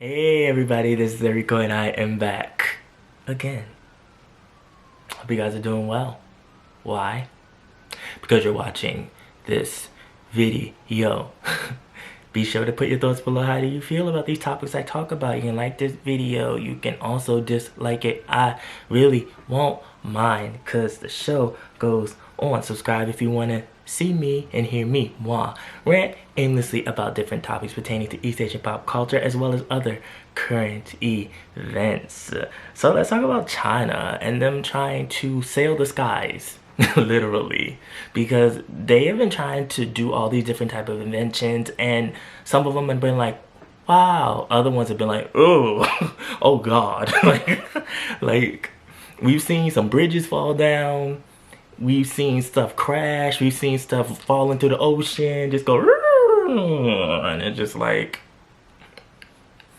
Hey everybody, this is Erico and I am back again. Hope you guys are doing well. Why? Because you're watching this video. Be sure to put your thoughts below. How do you feel about these topics I talk about? You can like this video. You can also dislike it. I really won't mind because the show goes on. Subscribe if you want to see me and hear me rant aimlessly about different topics pertaining to East Asian pop culture as well as other current events. So let's talk about China and them trying to sail the skies. Literally, because they have been trying to do all these different type of inventions, and some of them have been like, wow, other ones have been like, oh, oh god. like we've seen some bridges fall down, we've seen stuff crash, we've seen stuff fall into the ocean, just go, and it's just like,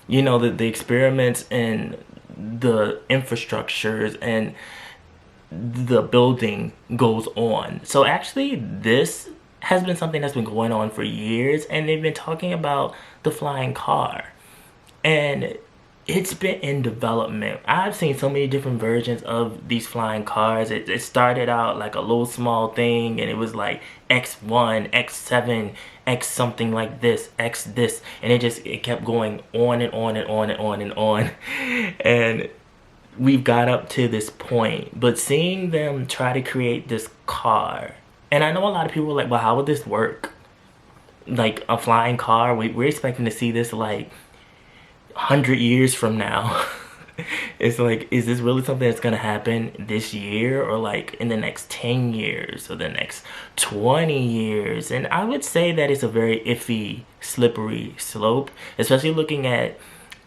you know, the experiments and the infrastructures and the building goes on. So actually this has been something that's been going on for years, and they've been talking about the flying car, and it's been in development. I've seen so many different versions of these flying cars. It started out like a little small thing, and it was like X1, X7, X something like this, X this, and it kept going on and on and on and on and on. And we've got up to this point, but seeing them try to create this car, and I know a lot of people are like, well, how would this work? Like a flying car, we're expecting to see this like 100 years from now. It's like, is this really something that's gonna happen this year, or like in the next 10 years or the next 20 years? And I would say that it's a very iffy, slippery slope, especially looking at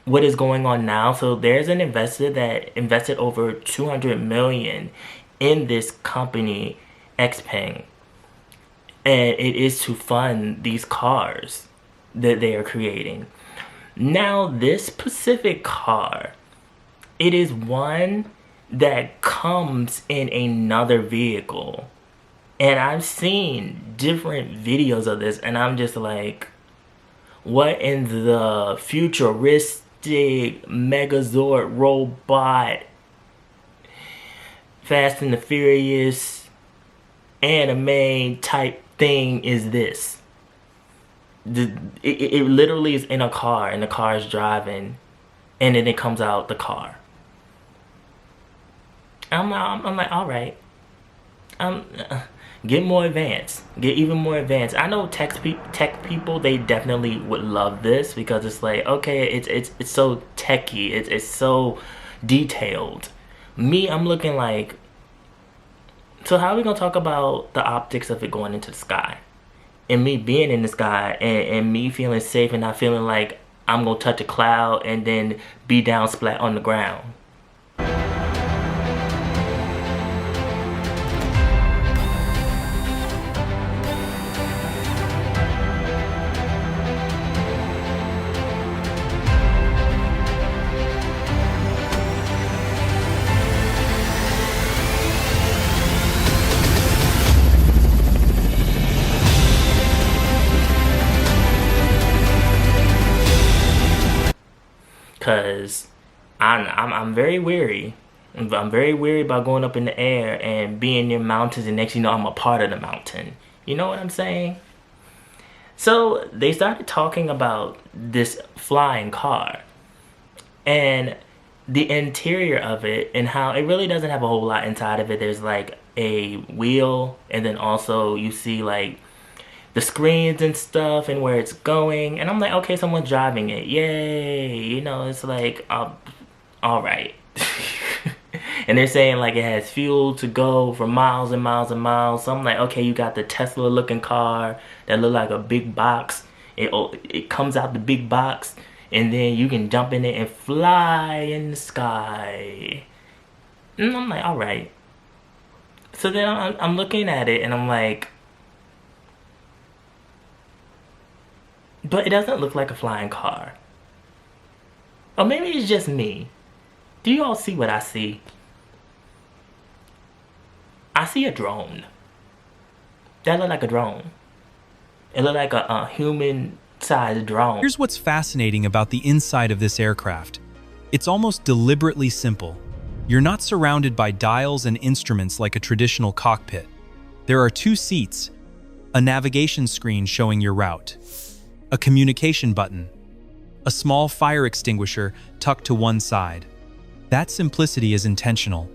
what is going on now. So there's an investor that invested over 200 million in this company, Xpeng, and it is to fund these cars that they are creating. Now this specific car, it is one that comes in another vehicle, and I've seen different videos of this, and I'm just like, what in the futuristic Megazord robot Fast and the Furious anime type thing is this? It literally is in a car, and the car is driving, and then it comes out the car. I'm like, all right. Get more advanced. Get even more advanced. I know tech people, they definitely would love this, because it's like, okay, it's so techy. It's so detailed. Me, I'm looking like, so how are we gonna talk about the optics of it going into the sky? And me being in the sky, and me feeling safe and not feeling like I'm gonna touch a cloud and then be down splat on the ground. Cause I'm very weary. I'm very weary about going up in the air and being near mountains, and next you know I'm a part of the mountain. You know what I'm saying? So they started talking about this flying car and the interior of it, and how it really doesn't have a whole lot inside of it. There's like a wheel, and then also you see like the screens and stuff and where it's going, and I'm like, okay, someone's driving it, yay. You know, it's like, all right. And they're saying like it has fuel to go for miles and miles and miles. So I'm like, okay, you got the Tesla looking car that look like a big box. It comes out the big box, and then you can jump in it and fly in the sky. And I'm like, all right. So then I'm looking at it, and I'm like, but it doesn't look like a flying car. Or maybe it's just me. Do you all see what I see? I see a drone. That look like a drone. It looked like a human-sized life-size drone. Here's what's fascinating about the inside of this aircraft. It's almost deliberately simple. You're not surrounded by dials and instruments like a traditional cockpit. There are 2 seats, a navigation screen showing your route, a communication button, a small fire extinguisher tucked to one side. That simplicity is intentional.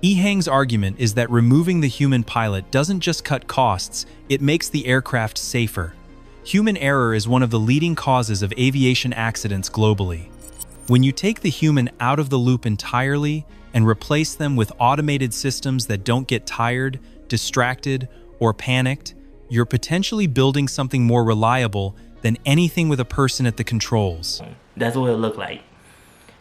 Xpeng's argument is that removing the human pilot doesn't just cut costs, it makes the aircraft safer. Human error is one of the leading causes of aviation accidents globally. When you take the human out of the loop entirely and replace them with automated systems that don't get tired, distracted, or panicked, you're potentially building something more reliable than anything with a person at the controls. That's what it looked like.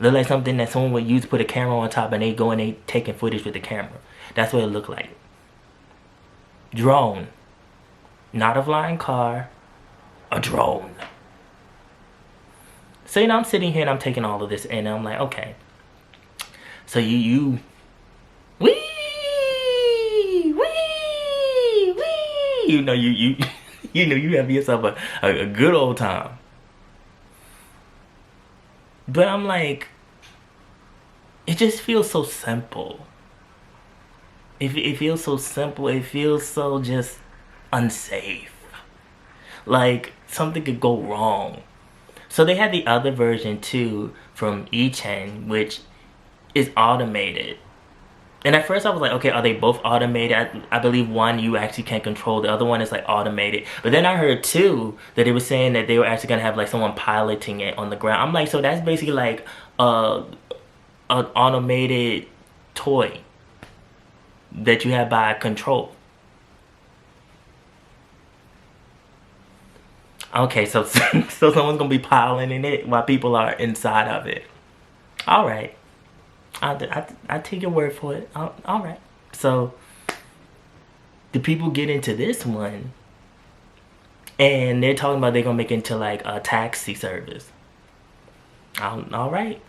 It looked like something that someone would use to put a camera on top and they go and they taking footage with the camera. That's what it looked like. Drone. Not a flying car. A drone. So, you know, I'm sitting here and I'm taking all of this and I'm like, okay. So wee, you know, you know, you have yourself a good old time. But I'm like, it just feels so simple. It feels so simple. It feels so just unsafe. Like something could go wrong. So they had the other version too from XChen, which is automated. And at first I was like, okay, are they both automated? I believe one you actually can't control, the other one is like automated. But then I heard too that they were saying that they were actually gonna have like someone piloting it on the ground. I'm like, so that's basically like an automated toy that you have by control. Okay, so someone's gonna be piloting it while people are inside of it. All right. I take your word for it. All right. So the people get into this one, and they're talking about they're gonna make it into like a taxi service. All right.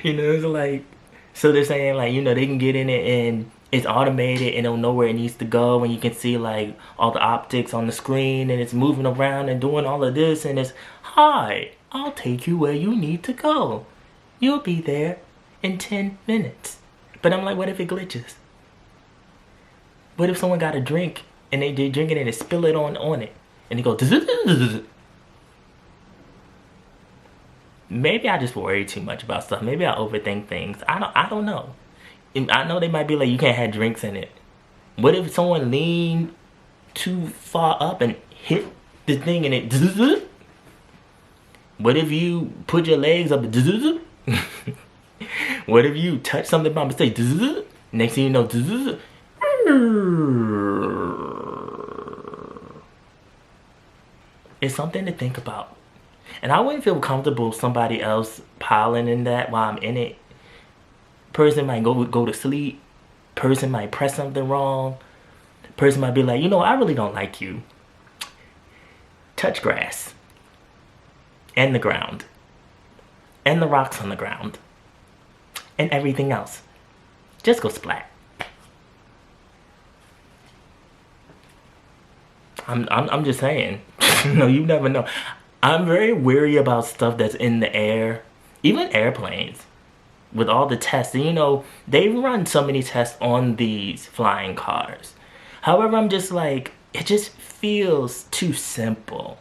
You know, it's like, so they're saying like, you know, they can get in it and it's automated and it'll know where it needs to go, and you can see like all the optics on the screen, and it's moving around and doing all of this, and it's, hi, I'll take you where you need to go. You'll be there in 10 minutes. But I'm like, what if it glitches? What if someone got a drink and they drink it and they spill it on it and they go, maybe I just worry too much about stuff. Maybe I overthink things. I don't know. I know they might be like, you can't have drinks in it. What if someone leaned too far up and hit the thing and it, what if you put your legs up and what if you touch something by mistake? Next thing you know, it's something to think about. And I wouldn't feel comfortable somebody else piling in that while I'm in it. Person might go to sleep. Person might press something wrong. Person might be like, you know, I really don't like you. Touch grass. And the ground. And the rocks on the ground. And everything else. Just go splat. I'm just saying. No, you never know. I'm very weary about stuff that's in the air. Even airplanes. With all the tests. And you know, they run so many tests on these flying cars. However, I'm just like, it just feels too simple.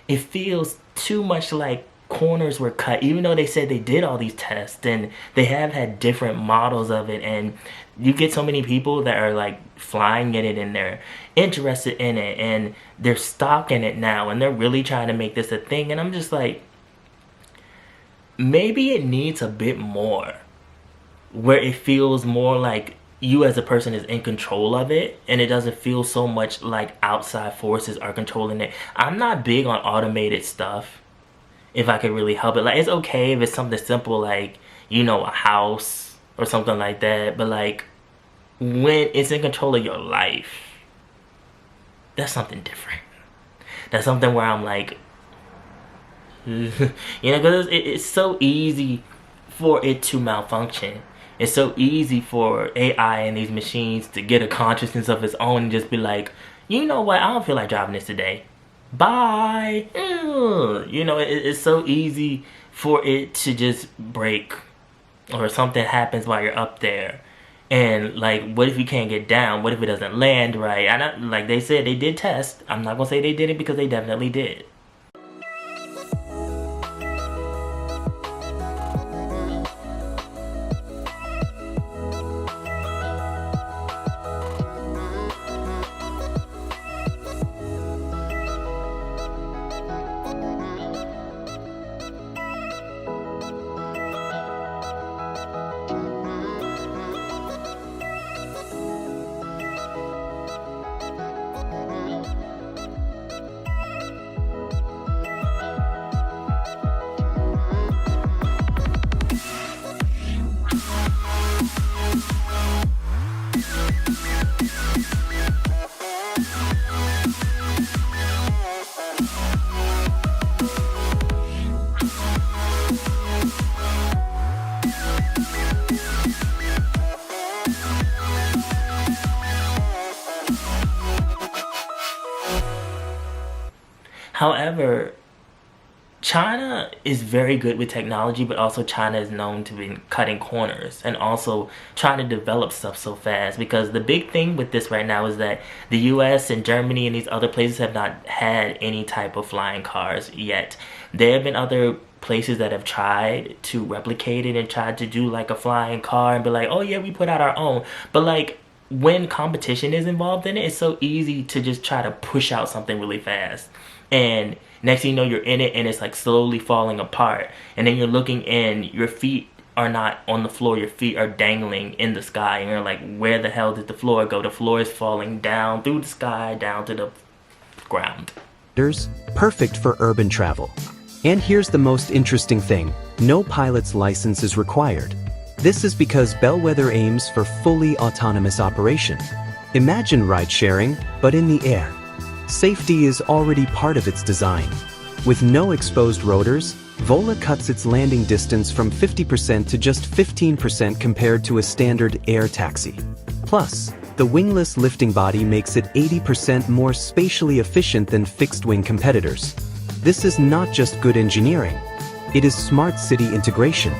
It feels too much like corners were cut, even though they said they did all these tests and they have had different models of it, and you get so many people that are like flying in it and they're interested in it and they're stocking it now and they're really trying to make this a thing. And I'm just like, maybe it needs a bit more where it feels more like you as a person is in control of it, and it doesn't feel so much like outside forces are controlling it. I'm not big on automated stuff if I could really help it. Like, it's okay if it's something simple like, you know, a house or something like that, but like when it's in control of your life, that's something different. That's something where I'm like, you know, because it's so easy for it to malfunction. It's so easy for AI and these machines to get a consciousness of its own and just be like, you know what, I don't feel like driving this today. Bye. You know, it's so easy for it to just break or something happens while you're up there. And like, what if you can't get down? What if it doesn't land right? I not like they said they did test. I'm not gonna say they didn't because they definitely did. However, China is very good with technology, but also China is known to be cutting corners and also trying to develop stuff so fast. Because the big thing with this right now is that the US and Germany and these other places have not had any type of flying cars yet. There have been other places that have tried to replicate it and tried to do like a flying car and be like, oh yeah, we put out our own. But like, when competition is involved in it, it's so easy to just try to push out something really fast. And next thing you know, you're in it and it's like slowly falling apart. And then you're looking in, your feet are not on the floor, your feet are dangling in the sky. And you're like, where the hell did the floor go? The floor is falling down through the sky, down to the ground. Perfect for urban travel. And here's the most interesting thing, no pilot's license is required. This is because Bellwether aims for fully autonomous operation. Imagine ride-sharing, but in the air. Safety is already part of its design. With no exposed rotors, Vola cuts its landing distance from 50% to just 15% compared to a standard air taxi. Plus, the wingless lifting body makes it 80% more spatially efficient than fixed-wing competitors. This is not just good engineering, it is smart city integration.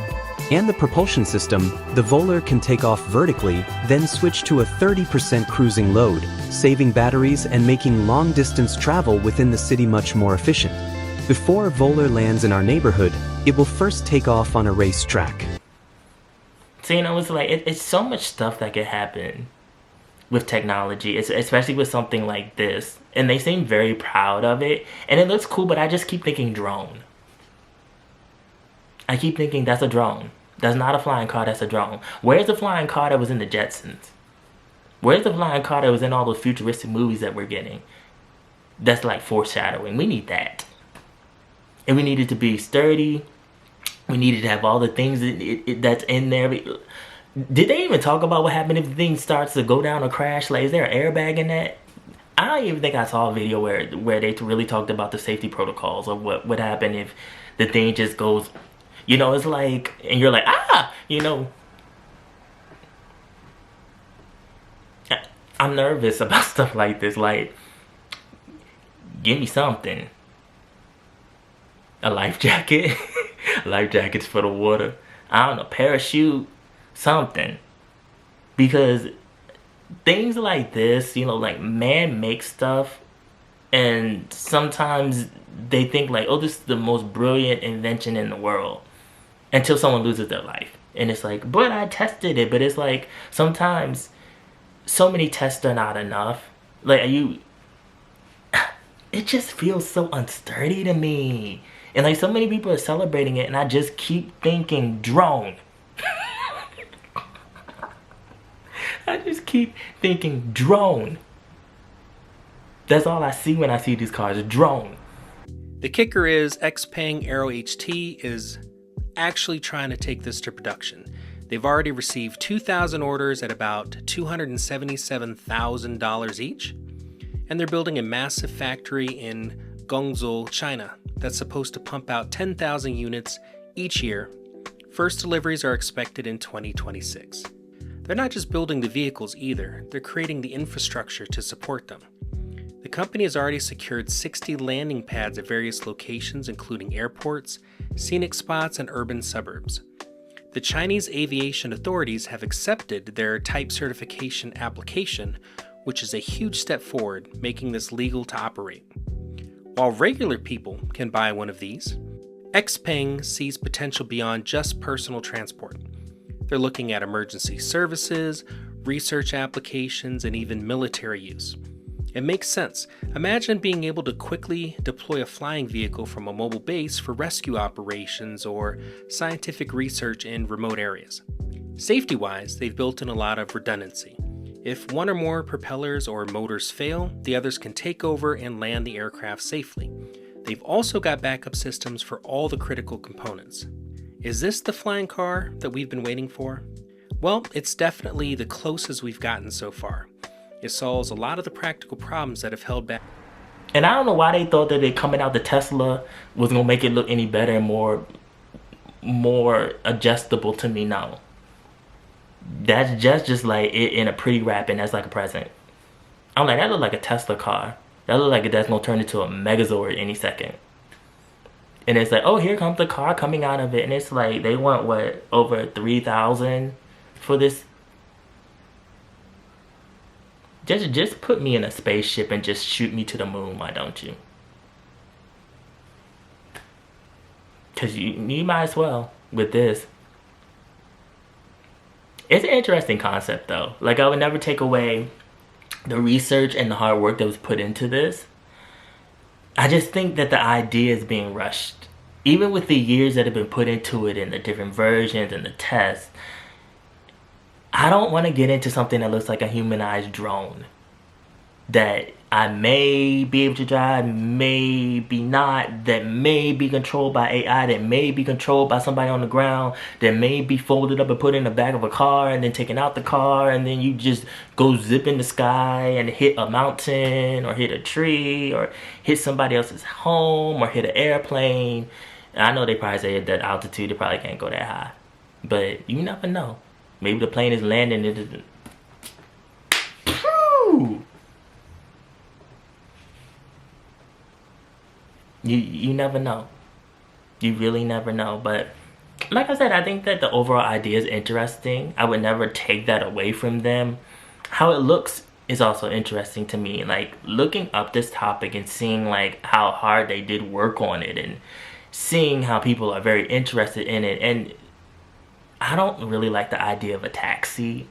And the propulsion system, the Volar can take off vertically, then switch to a 30% cruising load, saving batteries and making long-distance travel within the city much more efficient. Before Volar lands in our neighborhood, it will first take off on a racetrack. So, you know, it's like, it's so much stuff that could happen with technology, especially with something like this. And they seem very proud of it. And it looks cool, but I just keep thinking drone. I keep thinking that's a drone. That's not a flying car, that's a drone. Where's the flying car that was in the Jetsons? Where's the flying car that was in all those futuristic movies that we're getting? That's like foreshadowing. We need that. And we need it to be sturdy. We needed to have all the things that's in there. Did they even talk about what happened if the thing starts to go down or crash? Like, is there an airbag in that? I don't even think I saw a video where they really talked about the safety protocols of what would happen if the thing just goes... You know, it's like, and you're like, ah, you know. I'm nervous about stuff like this. Like, give me something. A life jacket. Life jackets for the water. I don't know, parachute, something. Because things like this, you know, like man makes stuff. And sometimes they think like, oh, this is the most brilliant invention in the world. Until someone loses their life. And it's like, but I tested it. But it's like, sometimes so many tests are not enough. Like, it just feels so unsturdy to me. And like, so many people are celebrating it. And I just keep thinking drone. I just keep thinking drone. That's all I see when I see these cars, drone. The kicker is Xpeng Aero HT is actually trying to take this to production. They've already received 2,000 orders at about $277,000 each, and they're building a massive factory in Guangzhou, China, that's supposed to pump out 10,000 units each year. First deliveries are expected in 2026. They're not just building the vehicles either, they're creating the infrastructure to support them. The company has already secured 60 landing pads at various locations, including airports, scenic spots, and urban suburbs. The Chinese aviation authorities have accepted their type certification application, which is a huge step forward, making this legal to operate. While regular people can buy one of these, Xpeng sees potential beyond just personal transport. They're looking at emergency services, research applications, and even military use. It makes sense. Imagine being able to quickly deploy a flying vehicle from a mobile base for rescue operations or scientific research in remote areas. Safety-wise, they've built in a lot of redundancy. If one or more propellers or motors fail, the others can take over and land the aircraft safely. They've also got backup systems for all the critical components. Is this the flying car that we've been waiting for? Well, it's definitely the closest we've gotten so far. It solves a lot of the practical problems that have held back. And I don't know why they thought that it coming out the Tesla was gonna make it look any better and more adjustable to me now. That's just like it in a pretty wrap, and that's like a present. I'm like, that look like a Tesla car. That look like that's gonna turn into a Megazord any second. And it's like, oh, here comes the car coming out of it, and it's like they want what, over 3,000 for this. Just put me in a spaceship and just shoot me to the moon, why don't you? Cause you might as well with this. It's an interesting concept though. Like, I would never take away the research and the hard work that was put into this. I just think that the idea is being rushed. Even with the years that have been put into it and the different versions and the tests, I don't want to get into something that looks like a humanized drone that I may be able to drive, maybe not, that may be controlled by AI, that may be controlled by somebody on the ground, that may be folded up and put in the back of a car and then taken out the car, and then you just go zip in the sky and hit a mountain or hit a tree or hit somebody else's home or hit an airplane. And I know they probably say at that altitude they probably can't go that high, but you never know. Maybe the plane is landing and it isn't. You never know. You really never know. But like I said, I think that the overall idea is interesting. I would never take that away from them. How it looks is also interesting to me. Like, looking up this topic and seeing like how hard they did work on it and seeing how people are very interested in it. And I don't really like the idea of a taxi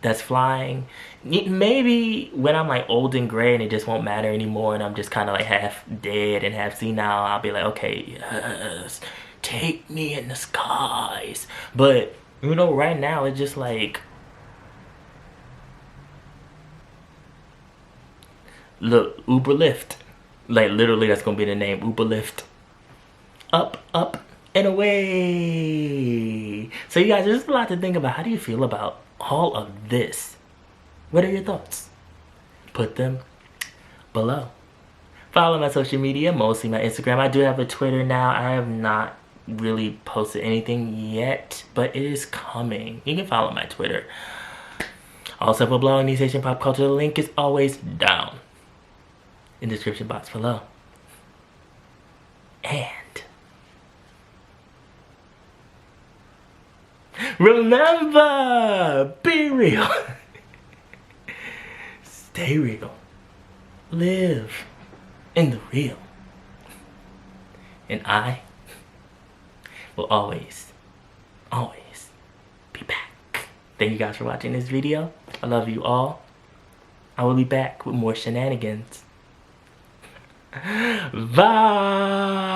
that's flying. Maybe when I'm like old and gray and it just won't matter anymore and I'm just kind of like half dead and half senile, I'll be like, okay, yes, take me in the skies. But you know, right now it's just like, look, Uber Lyft. Like, literally that's gonna be the name, Uber Lyft. Up, up, and away. So you guys, there's a lot to think about. How do you feel about all of this? What are your thoughts? Put them below. Follow my social media, mostly my Instagram. I do have a Twitter now. I have not really posted anything yet, but it is coming. You can follow my Twitter. Also, for blog East Asian pop culture, the link is always down in the description box below. And remember, be real. Stay real. Live in the real. And I will always, always be back. Thank you guys for watching this video. I love you all. I will be back with more shenanigans. Bye.